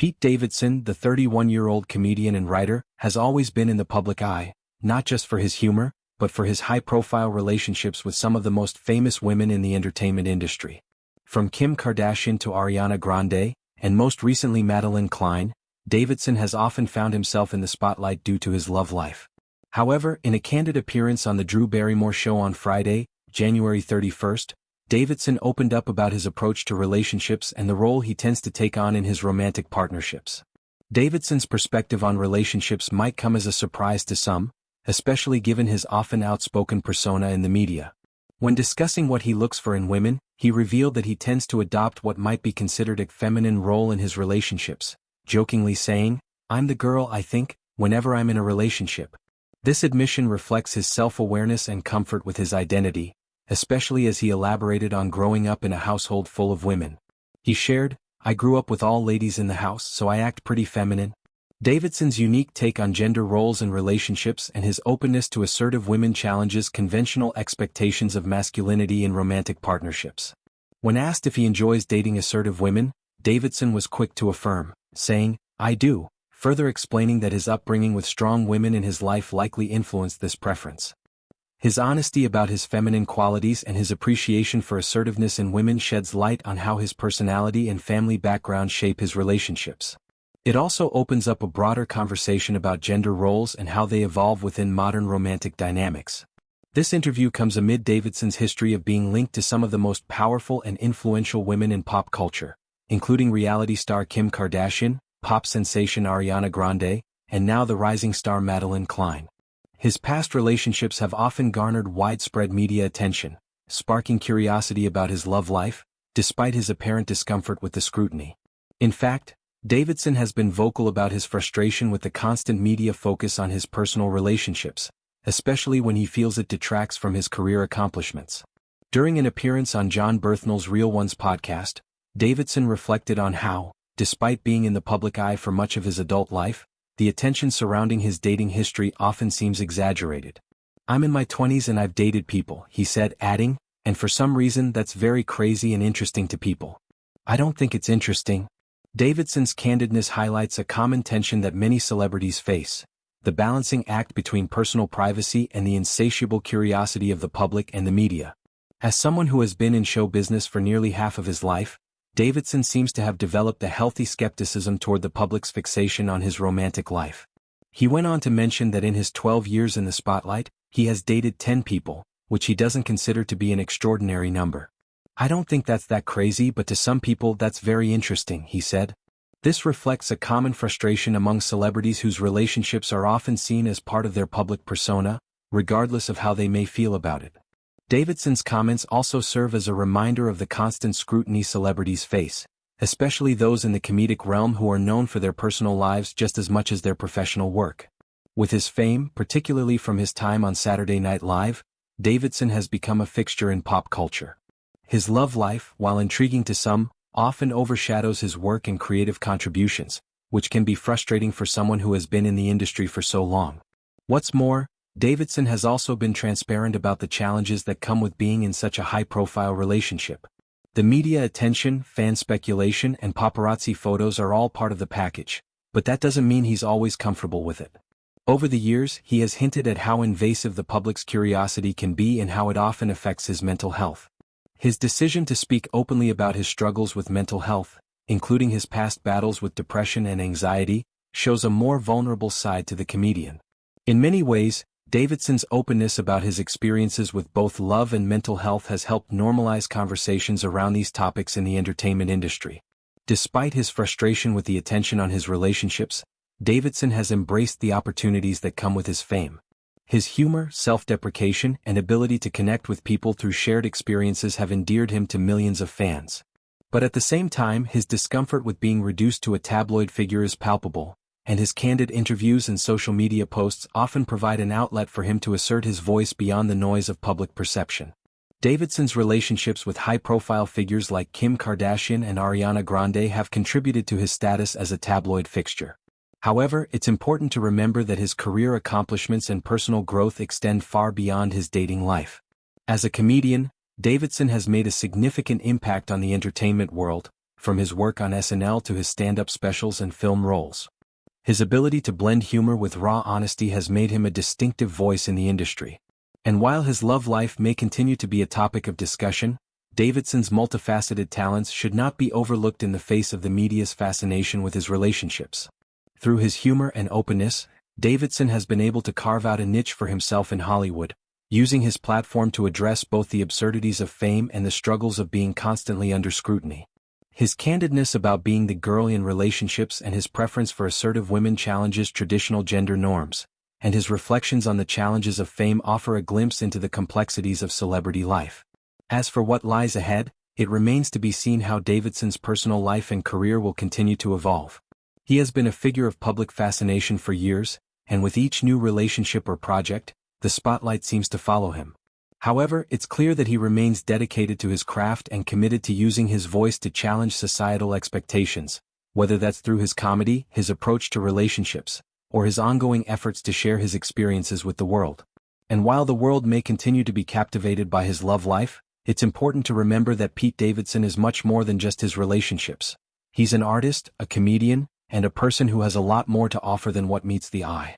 Pete Davidson, the 31-year-old comedian and writer, has always been in the public eye, not just for his humor, but for his high-profile relationships with some of the most famous women in the entertainment industry. From Kim Kardashian to Ariana Grande, and most recently Madelyn Cline, Davidson has often found himself in the spotlight due to his love life. However, in a candid appearance on the Drew Barrymore Show on Friday, January 31st, Davidson opened up about his approach to relationships and the role he tends to take on in his romantic partnerships. Davidson's perspective on relationships might come as a surprise to some, especially given his often outspoken persona in the media. When discussing what he looks for in women, he revealed that he tends to adopt what might be considered a feminine role in his relationships, jokingly saying, "I'm the girl I think, whenever I'm in a relationship." This admission reflects his self-awareness and comfort with his identity, especially as he elaborated on growing up in a household full of women. He shared, "I grew up with all ladies in the house, so I act pretty feminine." Davidson's unique take on gender roles and relationships and his openness to assertive women challenges conventional expectations of masculinity in romantic partnerships. When asked if he enjoys dating assertive women, Davidson was quick to affirm, saying, "I do," further explaining that his upbringing with strong women in his life likely influenced this preference. His honesty about his feminine qualities and his appreciation for assertiveness in women sheds light on how his personality and family background shape his relationships. It also opens up a broader conversation about gender roles and how they evolve within modern romantic dynamics. This interview comes amid Davidson's history of being linked to some of the most powerful and influential women in pop culture, including reality star Kim Kardashian, pop sensation Ariana Grande, and now the rising star Madelyn Cline. His past relationships have often garnered widespread media attention, sparking curiosity about his love life, despite his apparent discomfort with the scrutiny. In fact, Davidson has been vocal about his frustration with the constant media focus on his personal relationships, especially when he feels it detracts from his career accomplishments. During an appearance on John Berthnell's Real Ones podcast, Davidson reflected on how, despite being in the public eye for much of his adult life, the attention surrounding his dating history often seems exaggerated. "I'm in my 20s and I've dated people," he said, adding, "and for some reason that's very crazy and interesting to people. I don't think it's interesting." Davidson's candidness highlights a common tension that many celebrities face: the balancing act between personal privacy and the insatiable curiosity of the public and the media. As someone who has been in show business for nearly half of his life, Davidson seems to have developed a healthy skepticism toward the public's fixation on his romantic life. He went on to mention that in his 12 years in the spotlight, he has dated 10 people, which he doesn't consider to be an extraordinary number. "I don't think that's that crazy, but to some people that's very interesting," he said. This reflects a common frustration among celebrities whose relationships are often seen as part of their public persona, regardless of how they may feel about it. Davidson's comments also serve as a reminder of the constant scrutiny celebrities face, especially those in the comedic realm who are known for their personal lives just as much as their professional work. With his fame, particularly from his time on Saturday Night Live, Davidson has become a fixture in pop culture. His love life, while intriguing to some, often overshadows his work and creative contributions, which can be frustrating for someone who has been in the industry for so long. What's more, Davidson has also been transparent about the challenges that come with being in such a high-profile relationship. The media attention, fan speculation, and paparazzi photos are all part of the package, but that doesn't mean he's always comfortable with it. Over the years, he has hinted at how invasive the public's curiosity can be and how it often affects his mental health. His decision to speak openly about his struggles with mental health, including his past battles with depression and anxiety, shows a more vulnerable side to the comedian. In many ways, Davidson's openness about his experiences with both love and mental health has helped normalize conversations around these topics in the entertainment industry. Despite his frustration with the attention on his relationships, Davidson has embraced the opportunities that come with his fame. His humor, self-deprecation, and ability to connect with people through shared experiences have endeared him to millions of fans. But at the same time, his discomfort with being reduced to a tabloid figure is palpable, and his candid interviews and social media posts often provide an outlet for him to assert his voice beyond the noise of public perception. Davidson's relationships with high-profile figures like Kim Kardashian and Ariana Grande have contributed to his status as a tabloid fixture. However, it's important to remember that his career accomplishments and personal growth extend far beyond his dating life. As a comedian, Davidson has made a significant impact on the entertainment world, from his work on SNL to his stand-up specials and film roles. His ability to blend humor with raw honesty has made him a distinctive voice in the industry. And while his love life may continue to be a topic of discussion, Davidson's multifaceted talents should not be overlooked in the face of the media's fascination with his relationships. Through his humor and openness, Davidson has been able to carve out a niche for himself in Hollywood, using his platform to address both the absurdities of fame and the struggles of being constantly under scrutiny. His candidness about being the girl in relationships and his preference for assertive women challenges traditional gender norms, and his reflections on the challenges of fame offer a glimpse into the complexities of celebrity life. As for what lies ahead, it remains to be seen how Davidson's personal life and career will continue to evolve. He has been a figure of public fascination for years, and with each new relationship or project, the spotlight seems to follow him. However, it's clear that he remains dedicated to his craft and committed to using his voice to challenge societal expectations, whether that's through his comedy, his approach to relationships, or his ongoing efforts to share his experiences with the world. And while the world may continue to be captivated by his love life, it's important to remember that Pete Davidson is much more than just his relationships. He's an artist, a comedian, and a person who has a lot more to offer than what meets the eye.